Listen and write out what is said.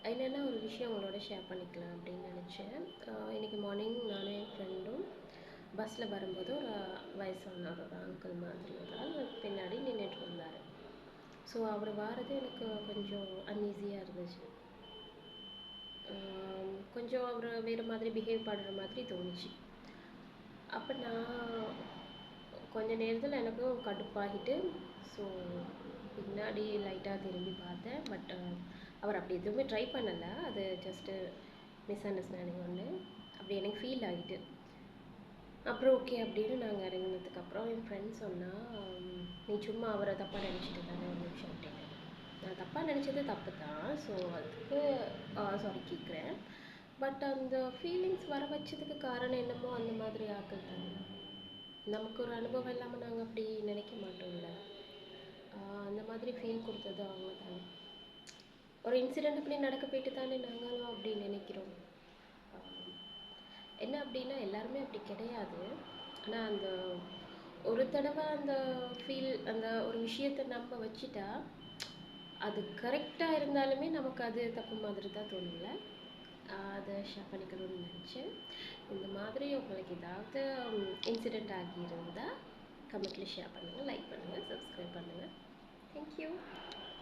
என்னென்னா ஒரு விஷயம் உங்களோட ஷேர் பண்ணிக்கலாம் அப்படின்னு நினச்சேன். இன்றைக்கி மார்னிங் நானும் என் ஃப்ரெண்டும் பஸ்ஸில் வரும்போது ஒரு வயசான ஒரு அங்கிள் மாதிரி ஒரு ஆள் பின்னாடி நின்றுட்டு இருந்தார். ஸோ அவர் வாரது எனக்கு கொஞ்சம் அன்ஈஸியாக இருந்துச்சு. கொஞ்சம் அவர் வேறு மாதிரி பிஹேவ் பண்ணுற மாதிரி தோணுச்சு. அப்போ நான் கொஞ்ச நேரத்தில் எனக்கும் கடுப்பாகிட்டு ஸோ பின்னாடி லைட்டாக திரும்பி பார்த்தேன். பட் அவர் அப்படி எதுவுமே ட்ரை பண்ணலை. அது ஜஸ்ட்டு மிஸ் அண்டர்ஸ்டாண்டிங் ஒன்று அப்படி எனக்கு ஃபீல் ஆகிட்டு. அப்புறம் ஓகே அப்படின்னு நாங்கள் இறங்கினதுக்கப்புறம் என் ஃப்ரெண்ட் சொன்னால், நீ சும்மா அவரை தப்பாக நினச்சிட்டு தானே ஒரு நிமிஷம் அப்படின்னு. நான் தப்பாக நினச்சது தப்பு தான். ஸோ அதுக்கு சாரி கேட்குறேன். பட் அந்த ஃபீலிங்ஸ் வர வச்சதுக்கு காரணம் என்னமோ அந்த மாதிரி ஆக்கள் தானே. நமக்கு ஒரு அனுபவம் இல்லாமல் நாங்கள் அப்படி நினைக்க மாட்டோம்ல. அந்த மாதிரி ஃபீல் கொடுத்தது அவங்க தானே. ஒரு இன்சிடெண்ட் அப்படி நடக்க போயிட்டு தானே நாங்களும் அப்படி நினைக்கிறோம். என்ன அப்படின்னா எல்லாருமே அப்படி கிடையாது. ஆனால் அந்த ஒரு தடவை அந்த ஃபீல் அந்த ஒரு விஷயத்தை நம்ப வச்சுட்டா அது கரெக்டாக இருந்தாலுமே நமக்கு அது தப்பு மாதிரி தான் தோணும்ல. அதை ஷேர் பண்ணிக்கணும்னு நினச்சேன். இந்த மாதிரி உங்களுக்கு ஏதாவது இன்சிடெண்ட் ஆகியிருந்தால் கமெண்ட்டில் ஷேர் பண்ணுங்கள், லைக் பண்ணுங்கள், சப்ஸ்கிரைப் பண்ணுங்கள். தேங்க்யூ.